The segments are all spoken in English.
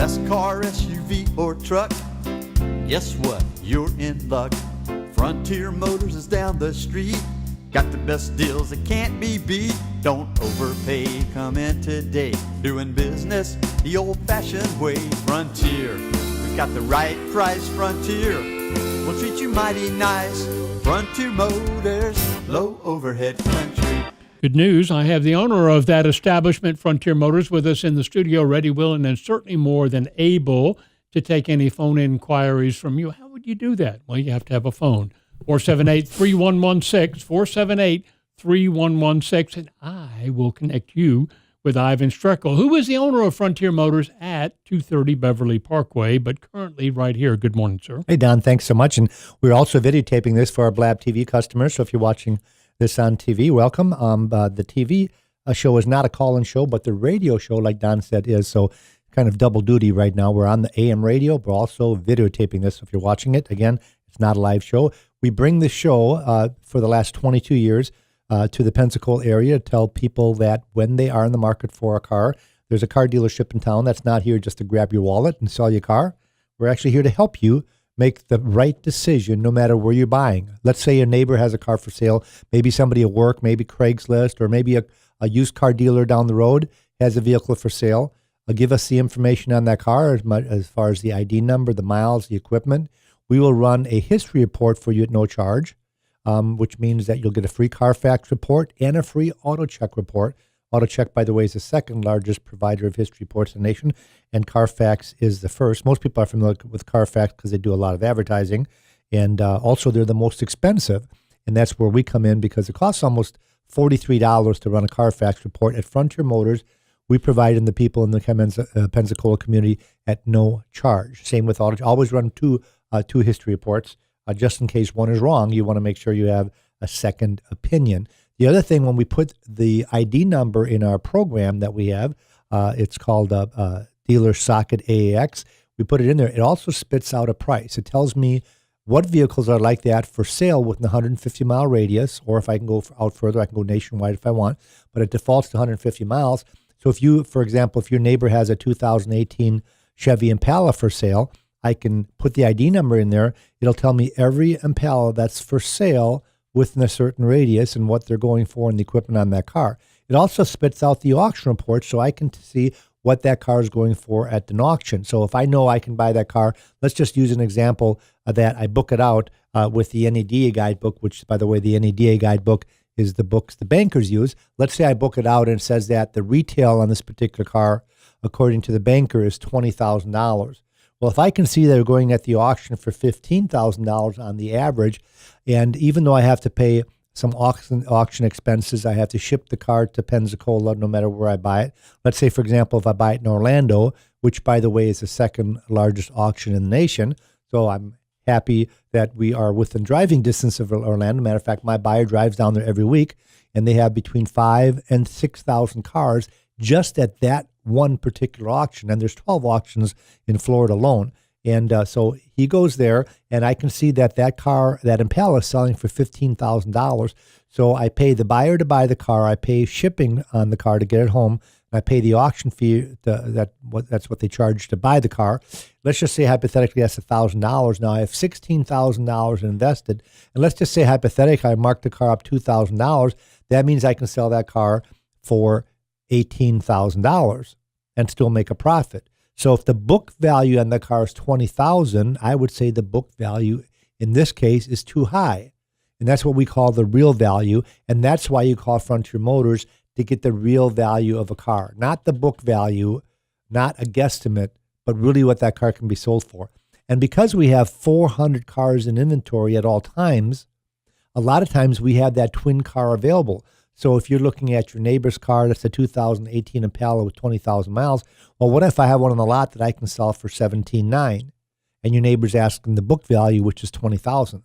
best car, SUV, or truck, guess what? You're in luck. Frontier Motors is down the street. Got the best deals that can't be beat. Don't overpay, come in today. Doing business the old-fashioned way. Frontier, we got the right price. Frontier, we'll treat you mighty nice. Frontier Motors, low overhead country. Good news, I have the owner of that establishment, Frontier Motors, with us in the studio, ready, willing, and certainly more than able to take any phone inquiries from you. How would you do that? Well, you have to have a phone. 478-3116, 478-3116, and I will connect you with Iven Streckel, who is the owner of Frontier Motors at 230 Beverly Parkway, but currently right here. Good morning, sir. Hey, Don, thanks so much. And we're also videotaping this for our Blab TV customers, so if you're watching this on TV, welcome. The TV show is not a call-in show, but the radio show, like Don said, is. So kind of double duty right now. We're on the AM radio, but also videotaping this. So if you're watching it, again, it's not a live show. We bring the show for the last 22 years to the Pensacola area to tell people that when they are in the market for a car, there's a car dealership in town that's not here just to grab your wallet and sell you a car. We're actually here to help you make the right decision no matter where you're buying. Let's say your neighbor has a car for sale, maybe somebody at work, maybe Craigslist, or maybe a used car dealer down the road has a vehicle for sale. Give us the information on that car as far as the ID number, the miles, the equipment. We will run a history report for you at no charge, which means that you'll get a free Carfax report and a free AutoCheck report. AutoCheck, by the way, is the second largest provider of history reports in the nation, and Carfax is the first. Most people are familiar with Carfax because they do a lot of advertising, and also they're the most expensive, and that's where we come in because it costs almost $43 to run a Carfax report. At Frontier Motors, we provide in the people in the Pensacola community at no charge. Same with AutoCheck. Always run two history reports. Just in case one is wrong, you want to make sure you have a second opinion. The other thing, when we put the ID number in our program that we have, it's called Dealer Socket AAX. We put it in there. It also spits out a price. It tells me what vehicles are like that for sale within the 150-mile radius, or if I can go out further, I can go nationwide if I want, but it defaults to 150 miles. So if you, for example, if your neighbor has a 2018 Chevy Impala for sale, I can put the ID number in there. It'll tell me every Impala that's for sale within a certain radius and what they're going for and the equipment on that car. It also spits out the auction report so I can see what that car is going for at an auction. So if I know I can buy that car, let's just use an example of that. I book it out with the NADA guidebook, which, by the way, the NADA guidebook is the books the bankers use. Let's say I book it out and it says that the retail on this particular car, according to the banker, is $20,000. Well, if I can see they're going at the auction for $15,000 on the average, and even though I have to pay some auction expenses, I have to ship the car to Pensacola no matter where I buy it. Let's say, for example, if I buy it in Orlando, which, by the way, is the second largest auction in the nation, so I'm happy that we are within driving distance of Orlando. Matter of fact, my buyer drives down there every week, and they have between 5,000 and 6,000 cars just at that one particular auction. And there's 12 auctions in Florida alone. And so he goes there, and I can see that that car, that Impala, is selling for $15,000. So I pay the buyer to buy the car. I pay shipping on the car to get it home. And I pay the auction fee. That's what they charge to buy the car. Let's just say hypothetically that's $1,000. Now I have $16,000 invested. And let's just say hypothetically I mark the car up $2,000. That means I can sell that car for $18,000 and still make a profit. So if the book value on the car is $20,000, I would say the book value in this case is too high. And that's what we call the real value. And that's why you call Frontier Motors, to get the real value of a car, not the book value, not a guesstimate, but really what that car can be sold for. And because we have 400 cars in inventory at all times, a lot of times we have that twin car available. So if you're looking at your neighbor's car, that's a 2018 Impala with 20,000 miles, well, what if I have one on the lot that I can sell for $17,900 and your neighbor's asking the book value, which is $20,000?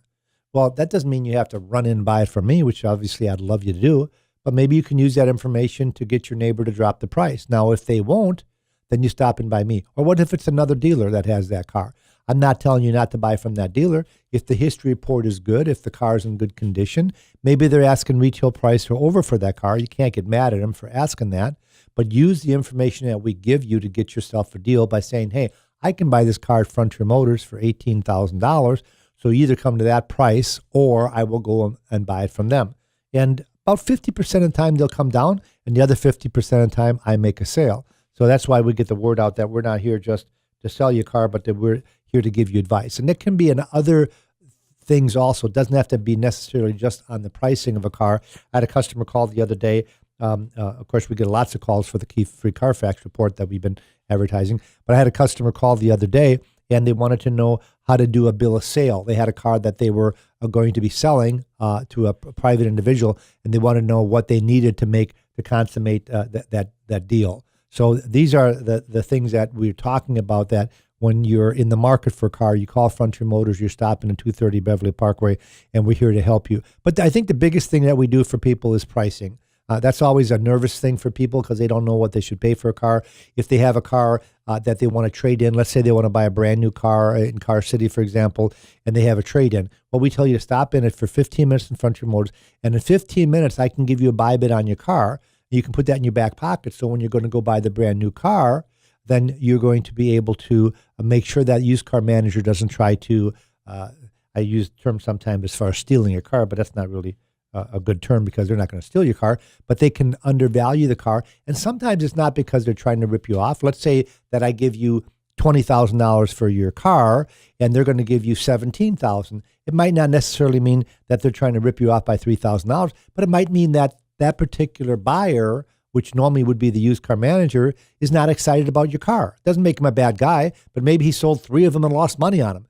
Well, that doesn't mean you have to run in and buy it from me, which obviously I'd love you to do, but maybe you can use that information to get your neighbor to drop the price. Now, if they won't, then you stop in by me. Or what if it's another dealer that has that car? I'm not telling you not to buy from that dealer. If the history report is good, if the car is in good condition, maybe they're asking retail price or over for that car. You can't get mad at them for asking that. but use the information that we give you to get yourself a deal by saying, hey, I can buy this car at Frontier Motors for $18,000. So you either come to that price or I will go and buy it from them. And about 50% of the time they'll come down, and the other 50% of the time I make a sale. So that's why we get the word out that we're not here just to sell you a car, but that we're here to give you advice. And it can be in other things also. It doesn't have to be necessarily just on the pricing of a car. I had a customer call the other day. Of course, we get lots of calls for the Key Free Carfax report that we've been advertising. But I had a customer call the other day, and they wanted to know how to do a bill of sale. They had a car that they were going to be selling to a private individual, and they wanted to know what they needed to consummate that deal. So these are the things that we're talking about, that when you're in the market for a car, you call Frontier Motors, you're stopping at 230 Beverly Parkway, and we're here to help you. But I think the biggest thing that we do for people is pricing. That's always a nervous thing for people because they don't know what they should pay for a car. If they have a car that they want to trade in, let's say they want to buy a brand new car in Car City, for example, and they have a trade-in. Well, we tell you to stop in it for 15 minutes in Frontier Motors, and in 15 minutes, I can give you a buy bid on your car. You can put that in your back pocket, so when you're going to go buy the brand new car, then you're going to be able to make sure that used car manager doesn't try to, I use the term sometimes as far as stealing your car, but that's not really a good term because they're not going to steal your car, but they can undervalue the car. And sometimes it's not because they're trying to rip you off. Let's say that I give you $20,000 for your car and they're going to give you $17,000. It might not necessarily mean that they're trying to rip you off by $3,000, but it might mean that that particular buyer, which normally would be the used car manager, is not excited about your car. It doesn't make him a bad guy, but maybe he sold 3 of them and lost money on them.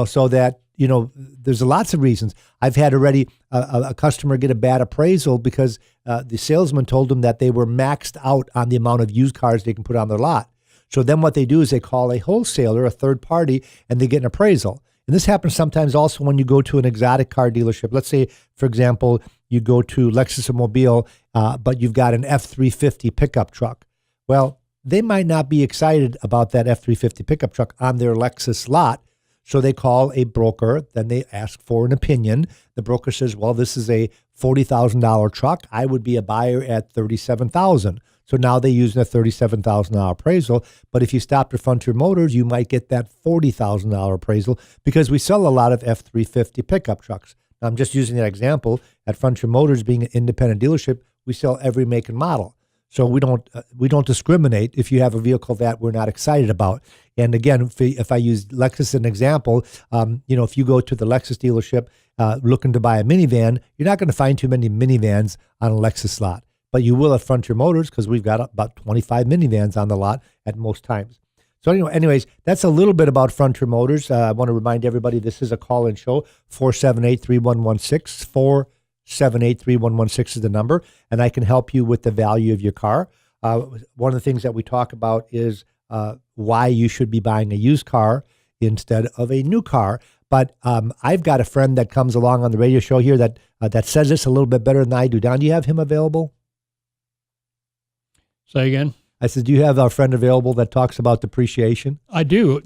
So that, there's lots of reasons. I've had already a customer get a bad appraisal because the salesman told them that they were maxed out on the amount of used cars they can put on their lot. So then what they do is they call a wholesaler, a third party, and they get an appraisal. And this happens sometimes also when you go to an exotic car dealership. Let's say, for example, you go to Lexus Mobile, but you've got an F-350 pickup truck. Well, they might not be excited about that F-350 pickup truck on their Lexus lot. So they call a broker, then they ask for an opinion. The broker says, well, this is a $40,000 truck. I would be a buyer at $37,000. So now they're using a $37,000 appraisal. But if you stop at Frontier Motors, you might get that $40,000 appraisal because we sell a lot of F-350 pickup trucks. Now, I'm just using that example. At Frontier Motors, being an independent dealership, we sell every make and model. So we don't discriminate if you have a vehicle that we're not excited about. And again, if I use Lexus as an example, if you go to the Lexus dealership looking to buy a minivan, you're not going to find too many minivans on a Lexus lot. But you will at Frontier Motors because we've got about 25 minivans on the lot at most times. So anyways, that's a little bit about Frontier Motors. I want to remind everybody this is a call-in show, 478-3116, 478-3116 is the number, and I can help you with the value of your car. One of the things that we talk about is why you should be buying a used car instead of a new car. But I've got a friend that comes along on the radio show here that says this a little bit better than I do. Don, do you have him available? Say again? I said, do you have our friend available that talks about depreciation? I do.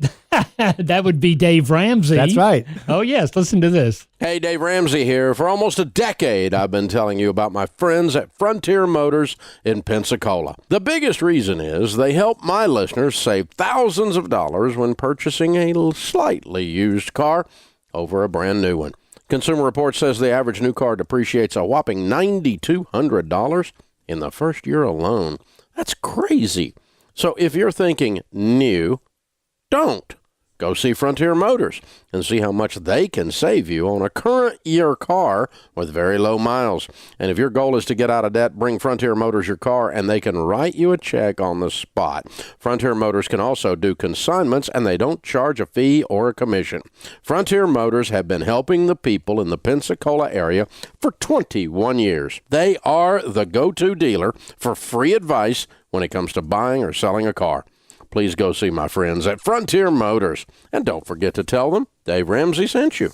That would be Dave Ramsey. That's right. Oh, yes. Listen to this. Hey, Dave Ramsey here. For almost a decade, I've been telling you about my friends at Frontier Motors in Pensacola. The biggest reason is they help my listeners save thousands of dollars when purchasing a slightly used car over a brand new one. Consumer Reports says the average new car depreciates a whopping $9,200 in the first year alone. That's crazy. So if you're thinking new, don't. Go see Frontier Motors and see how much they can save you on a current year car with very low miles. And if your goal is to get out of debt, bring Frontier Motors your car and they can write you a check on the spot. Frontier Motors can also do consignments and they don't charge a fee or a commission. Frontier Motors have been helping the people in the Pensacola area for 21 years. They are the go-to dealer for free advice when it comes to buying or selling a car. Please go see my friends at Frontier Motors. And don't forget to tell them Dave Ramsey sent you.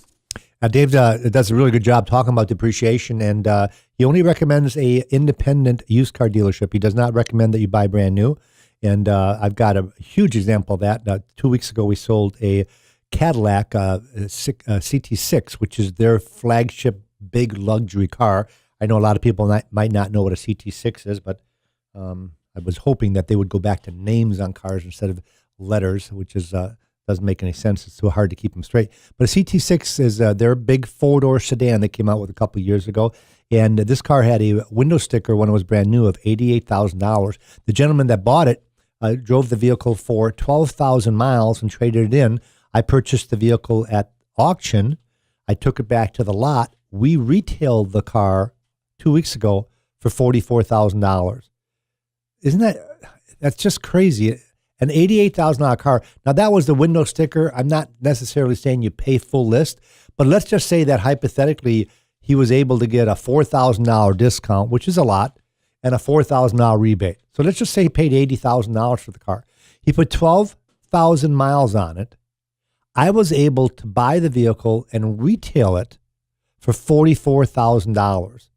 Dave does a really good job talking about depreciation, and he only recommends a independent used car dealership. He does not recommend that you buy brand new. And I've got a huge example of that. 2 weeks ago, we sold a Cadillac CT6, which is their flagship big luxury car. I know a lot of people might not know what a CT6 is, but I was hoping that they would go back to names on cars instead of letters, which is doesn't make any sense. It's so hard to keep them straight. But a CT6 is their big four-door sedan they came out with a couple of years ago. And this car had a window sticker when it was brand new of $88,000. The gentleman that bought it drove the vehicle for 12,000 miles and traded it in. I purchased the vehicle at auction. I took it back to the lot. We retailed the car 2 weeks ago for $44,000. That's just crazy. An $88,000 car. Now, that was the window sticker. I'm not necessarily saying you pay full list, but let's just say that hypothetically he was able to get a $4,000 discount, which is a lot, and a $4,000 rebate. So let's just say he paid $80,000 for the car. He put 12,000 miles on it. I was able to buy the vehicle and retail it for $44,000.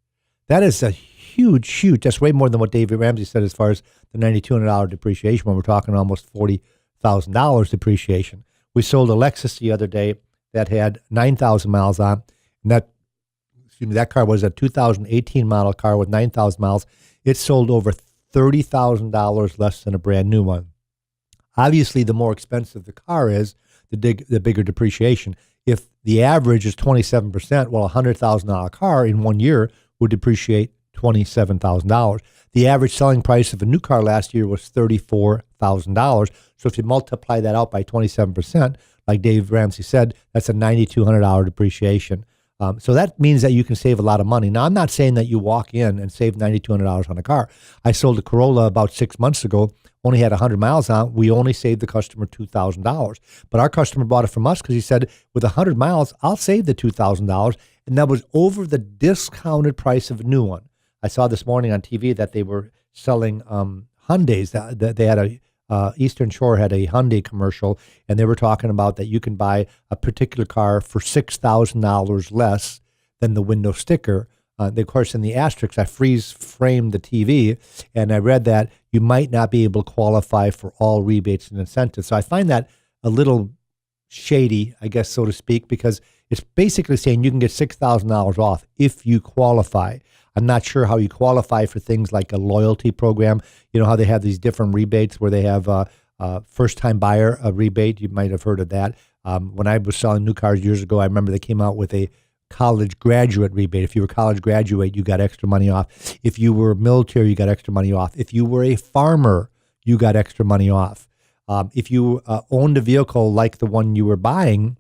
That is a huge. That's way more than what David Ramsey said as far as the $9,200 depreciation when we're talking almost $40,000 depreciation. We sold a Lexus the other day that had 9,000 miles on, and that car was a 2018 model car with 9,000 miles. It sold over $30,000 less than a brand new one. Obviously, the more expensive the car is, the bigger depreciation. If the average is 27%, well, a $100,000 car in 1 year would depreciate $27,000. The average selling price of a new car last year was $34,000. So if you multiply that out by 27%, like Dave Ramsey said, that's a $9,200 depreciation. So that means that you can save a lot of money. Now, I'm not saying that you walk in and save $9,200 on a car. I sold a Corolla about 6 months ago, only had 100 miles on it. We only saved the customer $2,000. But our customer bought it from us because he said, with 100 miles, I'll save the $2,000. And that was over the discounted price of a new one. I saw this morning on TV that they were selling Hyundais. That they had Eastern Shore had a Hyundai commercial, and they were talking about that you can buy a particular car for $6,000 less than the window sticker. Of course, in the asterisk, I freeze-framed the TV, and I read that you might not be able to qualify for all rebates and incentives. So I find that a little shady, I guess, so to speak, because it's basically saying you can get $6,000 off if you qualify. I'm not sure how you qualify for things like a loyalty program. You know how they have these different rebates where they have a first-time buyer rebate. You might have heard of that. When I was selling new cars years ago, I remember they came out with a college graduate rebate. If you were a college graduate, you got extra money off. If you were military, you got extra money off. If you were a farmer, you got extra money off. If you owned a vehicle like the one you were buying,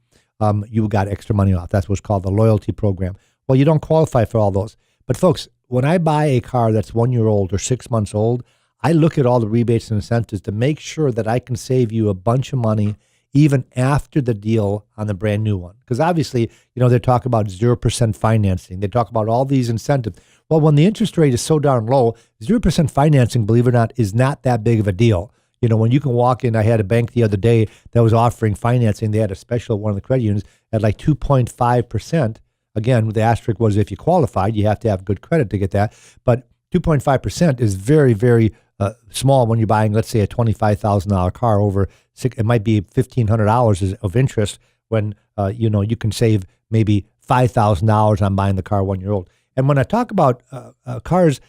you got extra money off. That's what's called the loyalty program. Well, you don't qualify for all those. But folks, when I buy a car that's 1 year old or 6 months old, I look at all the rebates and incentives to make sure that I can save you a bunch of money even after the deal on the brand new one. Because obviously, they talk about 0% financing. They talk about all these incentives. Well, when the interest rate is so darn low, 0% financing, believe it or not, is not that big of a deal. When you can walk in, I had a bank the other day that was offering financing. They had a special, one of the credit unions, at like 2.5%. Again, the asterisk was if you qualified, you have to have good credit to get that. But 2.5% is very, very small when you're buying, let's say, a $25,000 car over it might be $1,500 of interest when, you can save maybe $5,000 on buying the car 1 year old. And when I talk about cars,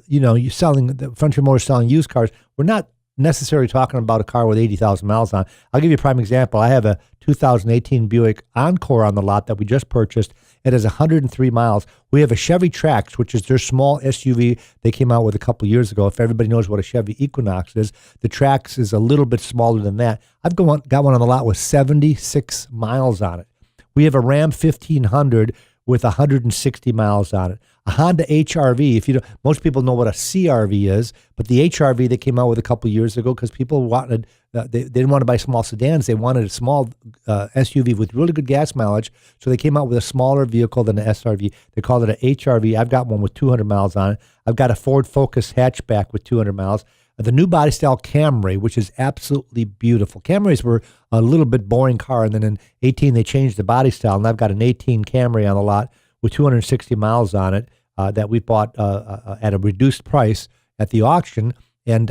you selling, the Frontier Motors selling used cars, we're not necessarily talking about a car with 80,000 miles on. I'll give you a prime example. I have a 2018 Buick Encore on the lot that we just purchased. It has 103 miles. We have a Chevy Trax, which is their small SUV they came out with a couple years ago. If everybody knows what a Chevy Equinox is, the Trax is a little bit smaller than that. I've got one on the lot with 76 miles on it. We have a Ram 1500 with 160 miles on it. A Honda HRV, most people know what a CRV is, but the HRV they came out with a couple years ago because people wanted, they didn't want to buy small sedans. They wanted a small SUV with really good gas mileage, so they came out with a smaller vehicle than an SRV. They called it an HRV. I've got one with 200 miles on it. I've got a Ford Focus hatchback with 200 miles. The new body style Camry, which is absolutely beautiful. Camrys were a little bit boring car, and then in 18 they changed the body style, and I've got an 18 Camry on the lot with 260 miles on it that we bought at a reduced price at the auction, and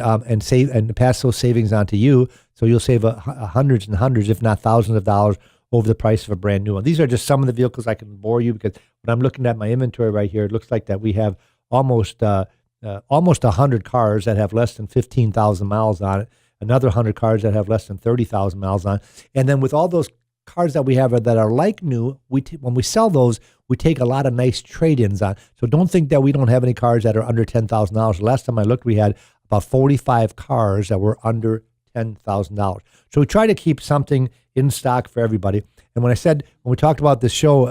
pass those savings on to you, so you'll save hundreds and hundreds, if not thousands of dollars over the price of a brand new one. These are just some of the vehicles. I can bore you because when I'm looking at my inventory right here, it looks like that we have almost almost 100 cars that have less than 15,000 miles on it, another 100 cars that have less than 30,000 miles on it. And then with all those cars that we have that are like new, when we sell those, we take a lot of nice trade-ins on. So don't think that we don't have any cars that are under $10,000. Last time I looked, we had about 45 cars that were under $10,000. So we try to keep something in stock for everybody. And when we talked about this show,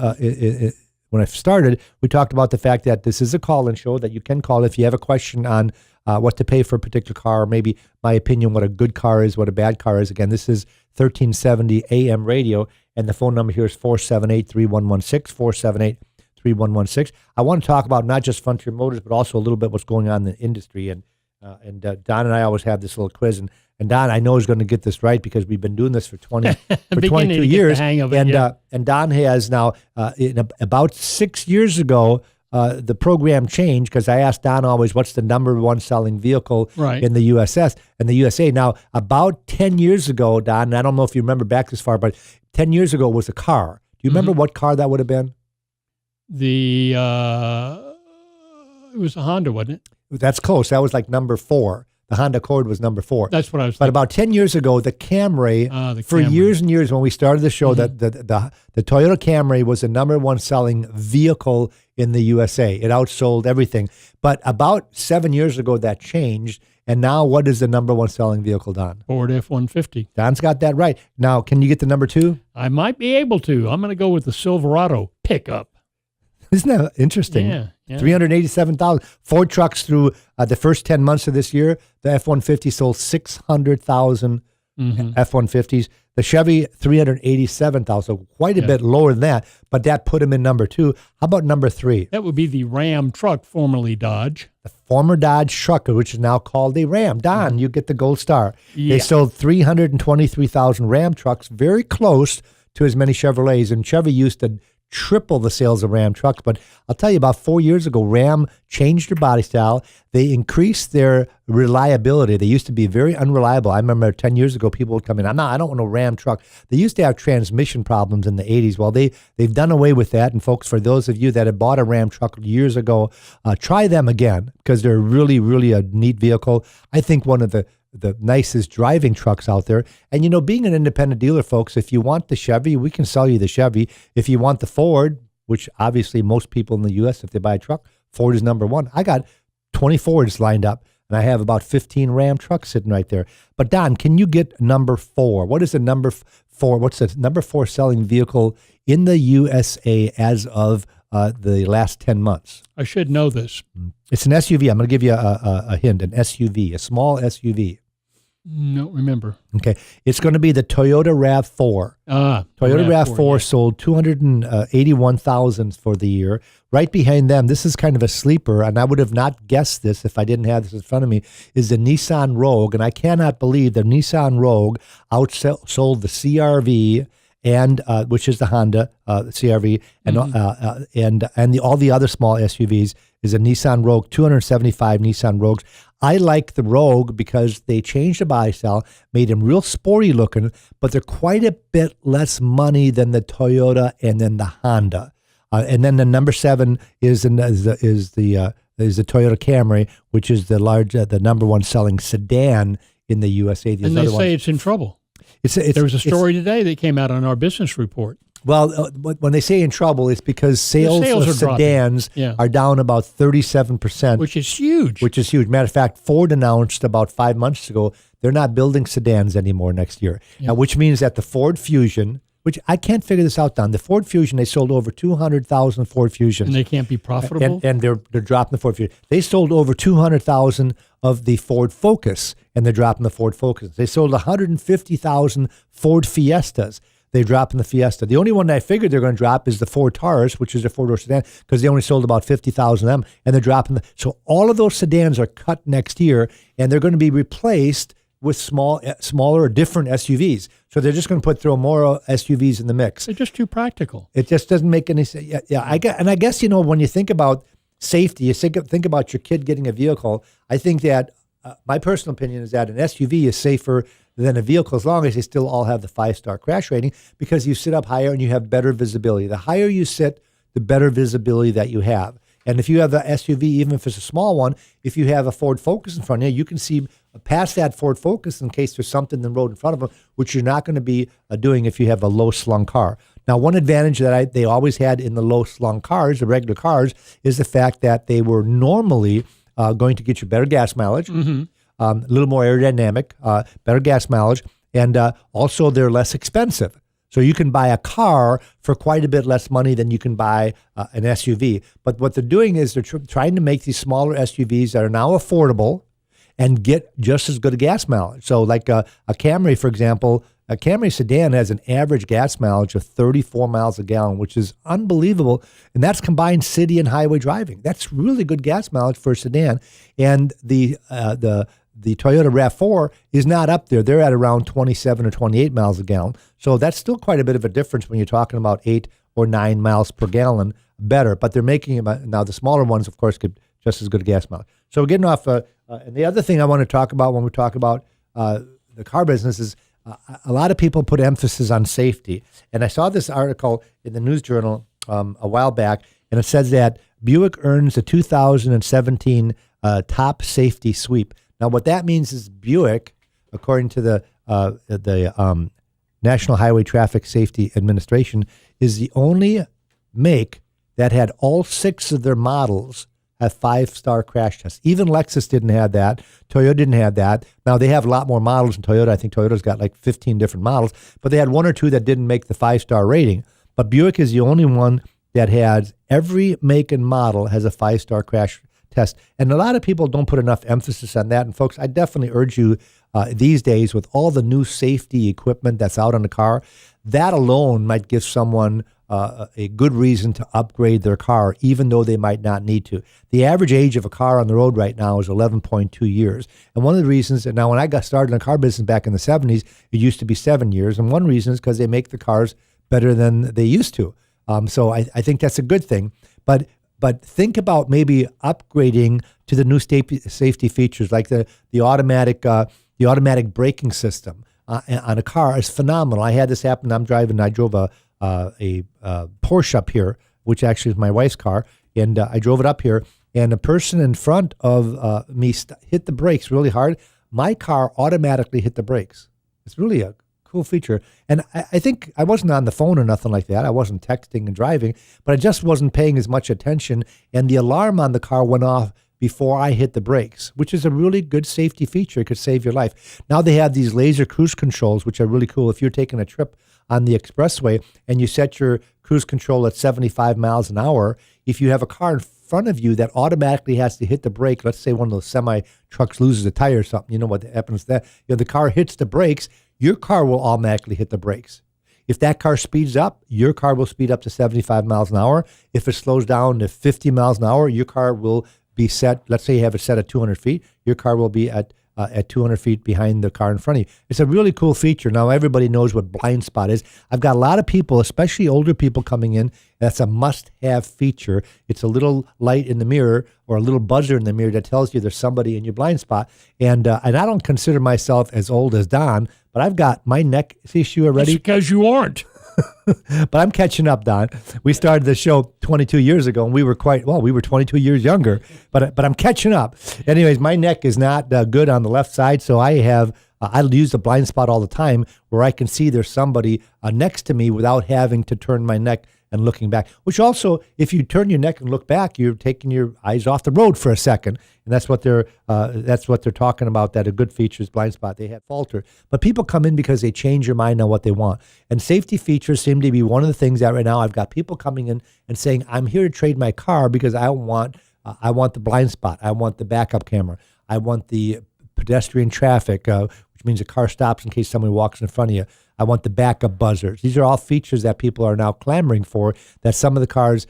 when I started, we talked about the fact that this is a call-in show that you can call if you have a question on what to pay for a particular car, or maybe my opinion, what a good car is, what a bad car is. Again, this is 1370 AM radio, and the phone number here is 478-3116, 478-3116. I want to talk about not just Frontier Motors, but also a little bit what's going on in the industry. And Don and I always have this little quiz, and Don, I know, is going to get this right because we've been doing this for 22 years. Hang of it, And Don has now, about 6 years ago, the program changed because I asked Don always, what's the number one selling vehicle in the USA? Now, about 10 years ago, Don, and I don't know if you remember back this far, but 10 years ago was a car. Do you remember what car that would have been? It was a Honda, wasn't it? That's close. That was like number 4. The Honda Accord was number 4. That's what I was thinking. But about 10 years ago, the Camry, for years and years when we started the show, the Toyota Camry was the number one selling vehicle in the USA. It outsold everything. But about 7 years ago, that changed. And now what is the number one selling vehicle, Don? Ford F-150. Don's got that right. Now, can you get the number 2? I might be able to. I'm going to go with the Silverado pickup. Isn't that interesting? Yeah. 387,000. Ford trucks through the first 10 months of this year, the F-150 sold 600,000 F-150s. The Chevy, 387,000, so quite a bit lower than that, but that put him in number 2. How about number 3? That would be the Ram truck, formerly Dodge. The former Dodge truck, which is now called a Ram. Don, you get the gold star. Yeah. They sold 323,000 Ram trucks, very close to as many Chevrolets, and Chevy used to triple the sales of Ram trucks. But I'll tell you, about 4 years ago, Ram changed their body style. They increased their reliability. They used to be very unreliable. I remember 10 years ago, people would come in, I don't want a Ram truck. They used to have transmission problems in the 80s. Well, they've done away with that. And folks, for those of you that had bought a Ram truck years ago, try them again because they're really, really a neat vehicle. I think one of the nicest driving trucks out there. And, you know, being an independent dealer, folks, if you want the Chevy, we can sell you the Chevy. If you want the Ford, which obviously most people in the U.S., if they buy a truck, Ford is number 1. I got 20 Fords lined up, and I have about 15 Ram trucks sitting right there. But, Don, can you get number 4? What is the number 4? What's the number 4 selling vehicle in the USA as of the last 10 months? I should know this. It's an SUV. I'm going to give you a hint, an SUV, a small SUV. Don't remember. Okay. It's going to be the Toyota RAV4. Toyota RAV4 sold 281,000 for the year. Right behind them, this is kind of a sleeper, and I would have not guessed this if I didn't have this in front of me, is the Nissan Rogue. And I cannot believe the Nissan Rogue outsold the CR-V, and which is the Honda CR-V, and all the other small SUVs is a Nissan Rogue, 275 Nissan Rogues. I like the Rogue because they changed the body style, made them real sporty looking, but they're quite a bit less money than the Toyota and then the Honda. And then the number 7 is the Toyota Camry, which is the number 1 selling sedan in the USA. And they say it's in trouble. There was a story today that came out on our business report. Well, when they say in trouble, it's because sales of sedans are down about 37%. Which is huge. Matter of fact, Ford announced about 5 months ago they're not building sedans anymore next year, which means that the Ford Fusion, which I can't figure this out, Don, the Ford Fusion, they sold over 200,000 Ford Fusions. And they can't be profitable? And they're dropping the Ford Fusion. They sold over 200,000 of the Ford Focus, and they're dropping the Ford Focus. They sold 150,000 Ford Fiestas. They're dropping the Fiesta. The only one that I figured they're going to drop is the Ford Taurus, which is a four-door sedan, because they only sold about 50,000 of them, and they're dropping so all of those sedans are cut next year, and they're going to be replaced with smaller or different SUVs. So they're just going to throw more SUVs in the mix. They're just too practical. It just doesn't make any sense. Yeah. I guess, you know, when you think about safety, you think about your kid getting a vehicle. I think that my personal opinion is that an SUV is safer than a vehicle as long as they still all have the 5-star crash rating, because you sit up higher and you have better visibility. The higher you sit, the better visibility that you have. And if you have a SUV, even if it's a small one, if you have a Ford Focus in front of you, you can see past that Ford Focus in case there's something in the road in front of them, which you're not going to be doing if you have a low-slung car. Now, one advantage that they always had in the low-slung cars, the regular cars, is the fact that they were normally going to get you better gas mileage, a little more aerodynamic, better gas mileage, and also they're less expensive. So you can buy a car for quite a bit less money than you can buy an SUV. But what they're doing is they're trying to make these smaller SUVs that are now affordable and get just as good a gas mileage. So like a Camry, for example, a Camry sedan has an average gas mileage of 34 miles a gallon, which is unbelievable. And that's combined city and highway driving. That's really good gas mileage for a sedan. And the Toyota RAV4 is not up there. They're at around 27 or 28 miles a gallon. So that's still quite a bit of a difference when you're talking about 8 or 9 miles per gallon better. But they're making them, now the smaller ones, of course, get just as good a gas mileage. So we're getting off, and the other thing I want to talk about when we talk about the car business is a lot of people put emphasis on safety. And I saw this article in the News Journal a while back, and it says that Buick earns the 2017 top safety sweep. Now, what that means is Buick, according to the National Highway Traffic Safety Administration, is the only make that had all 6 of their models have 5-star crash tests. Even Lexus didn't have that. Toyota didn't have that. Now, they have a lot more models than Toyota. I think Toyota's got like 15 different models, but they had 1 or 2 that didn't make the 5-star rating. But Buick is the only one that has every make and model has a 5-star crash test. And a lot of people don't put enough emphasis on that. And folks, I definitely urge you these days with all the new safety equipment that's out on the car, that alone might give someone a good reason to upgrade their car, even though they might not need to. The average age of a car on the road right now is 11.2 years. And one of the reasons, and now when I got started in the car business back in the 70s, it used to be 7 years. And one reason is because they make the cars better than they used to. So I think that's a good thing. But think about maybe upgrading to the new safety features, like the automatic braking system on a car is phenomenal. I had this happen. I drove a Porsche up here, which actually is my wife's car, and I drove it up here, and a person in front of me hit the brakes really hard. My car automatically hit the brakes. It's really a cool feature. And I think I wasn't on the phone or nothing like that. I wasn't texting and driving, but I just wasn't paying as much attention. And the alarm on the car went off before I hit the brakes, which is a really good safety feature. It could save your life. Now they have these laser cruise controls, which are really cool. If you're taking a trip on the expressway and you set your cruise control at 75 miles an hour, if you have a car in front of you that automatically has to hit the brake, let's say one of those semi trucks loses a tire or something, you know what happens to that? The car hits the brakes, your car will automatically hit the brakes. If that car speeds up, your car will speed up to 75 miles an hour. If it slows down to 50 miles an hour, your car will be set, let's say you have it set at 200 feet, your car will be at 200 feet behind the car in front of you. It's a really cool feature. Now, everybody knows what blind spot is. I've got a lot of people, especially older people coming in, that's a must-have feature. It's a little light in the mirror or a little buzzer in the mirror that tells you there's somebody in your blind spot. And I don't consider myself as old as Don, but I've got my neck issue already. That's because you aren't. But I'm catching up, Don. We started the show 22 years ago, and we were 22 years younger. But I'm catching up. Anyways, my neck is not good on the left side, so I use the blind spot all the time where I can see there's somebody next to me without having to turn my neck and looking back. Which also, if you turn your neck and look back, you're taking your eyes off the road for a second, and that's what they're talking about. That a good feature is blind spot. They have falter, but people come in because they change their mind on what they want. And safety features seem to be one of the things that right now I've got people coming in and saying, "I'm here to trade my car because I want the blind spot, I want the backup camera, I want the pedestrian traffic, which means a car stops in case somebody walks in front of you. I want the backup buzzers." These are all features that people are now clamoring for that some of the cars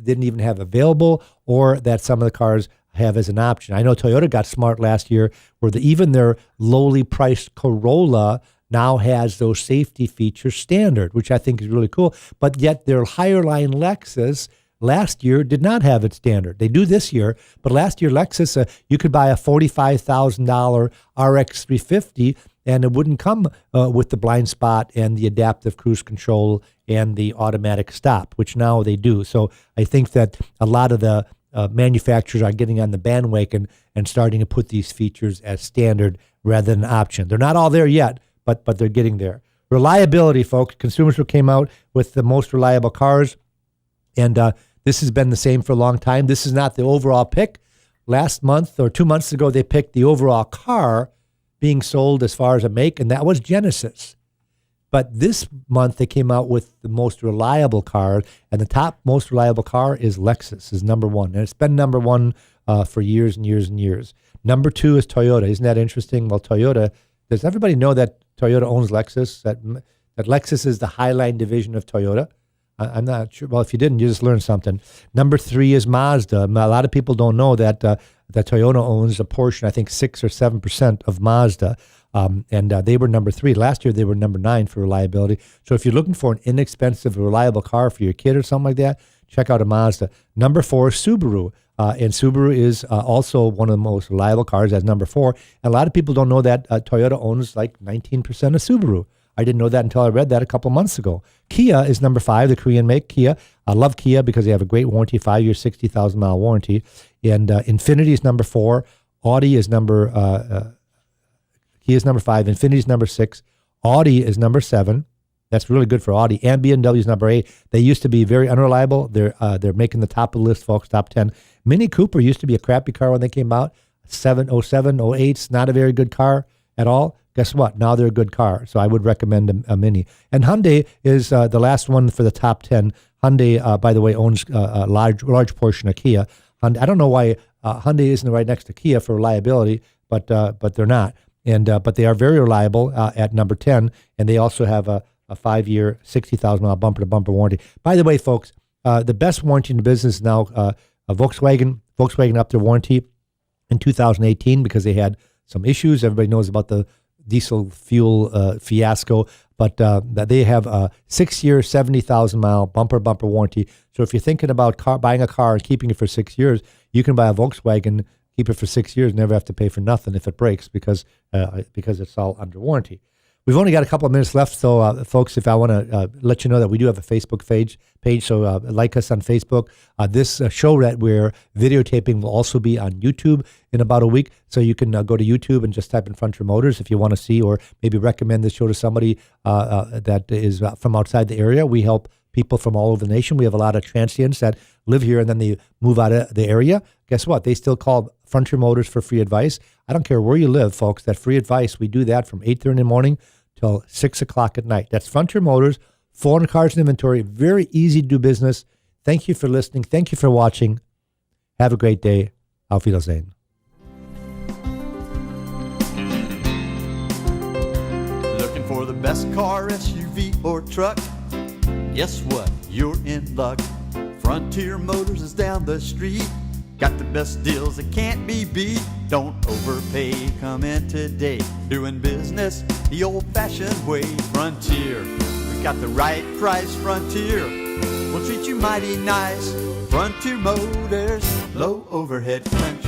didn't even have available, or that some of the cars have as an option. I know Toyota got smart last year where even their lowly priced Corolla now has those safety features standard, which I think is really cool. But yet their higher line Lexus last year did not have it standard. They do this year, but last year Lexus, you could buy a $45,000 RX 350 and it wouldn't come with the blind spot and the adaptive cruise control and the automatic stop, which now they do. So I think that a lot of the manufacturers are getting on the bandwagon and starting to put these features as standard rather than option. They're not all there yet, but they're getting there. Reliability, folks. Consumers who came out with the most reliable cars, and this has been the same for a long time. This is not the overall pick. Last month or 2 months ago, they picked the overall car being sold as far as a make, and that was Genesis. But this month, they came out with the most reliable car, and the top most reliable car is Lexus, is number one. And it's been number one for years and years and years. Number two is Toyota. Isn't that interesting? Well, Toyota, does everybody know that Toyota owns Lexus? That Lexus is the Highline division of Toyota? I'm not sure. Well, if you didn't, you just learned something. Number three is Mazda. A lot of people don't know that Toyota owns a portion, I think 6 or 7% of Mazda. And they were number three. Last year, they were number 9 for reliability. So if you're looking for an inexpensive, reliable car for your kid or something like that, check out a Mazda. Number 4 is Subaru. And Subaru is also one of the most reliable cars as number 4. And a lot of people don't know that Toyota owns like 19% of Subaru. I didn't know that until I read that a couple months ago. Kia is number 5, the Korean make Kia. I love Kia because they have a great warranty, 5-year, 60,000-mile warranty. And Infiniti is number 4. Audi is Kia is number 5. Infiniti is number 6. Audi is number 7. That's really good for Audi. And BMW is number 8. They used to be very unreliable. They're making the top of the list, folks, top 10. Mini Cooper used to be a crappy car when they came out. 07, 08's not a very good car at all. Guess what? Now they're a good car. So I would recommend a Mini. And Hyundai is the last one for the top 10. Hyundai, by the way, owns a large portion of Kia. I don't know why Hyundai isn't right next to Kia for reliability, but they're not. But they are very reliable at number 10, and they also have a 5-year, 60,000-mile bumper-to-bumper warranty. By the way, folks, the best warranty in the business is now Volkswagen. Volkswagen upped their warranty in 2018 because they had some issues. Everybody knows about the diesel fuel fiasco, but they have a 6-year, 70,000-mile bumper-to-bumper warranty. So if you're thinking about buying a car and keeping it for 6 years, you can buy a Volkswagen, keep it for 6 years, never have to pay for nothing if it breaks because it's all under warranty. We've only got a couple of minutes left, so folks, if I want to let you know that we do have a Facebook page, so like us on Facebook. This show that we're videotaping will also be on YouTube in about a week, so you can go to YouTube and just type in Frontier Motors if you want to see or maybe recommend this show to somebody that is from outside the area. We help people from all over the nation. We have a lot of transients that live here and then they move out of the area. Guess what? They still call Frontier Motors for free advice. I don't care where you live, folks. That free advice, we do that from 8:30 in the morning till 6 o'clock at night. That's Frontier Motors, 400 cars in inventory. Very easy to do business. Thank you for listening. Thank you for watching. Have a great day. Auf Wiedersehen. Looking for the best car, SUV, or truck? Guess what? You're in luck. Frontier Motors is down the street. Got the best deals that can't be beat. Don't overpay, come in today. Doing business the old-fashioned way. Frontier, we got the right price. Frontier, we'll treat you mighty nice. Frontier Motors, low overhead country.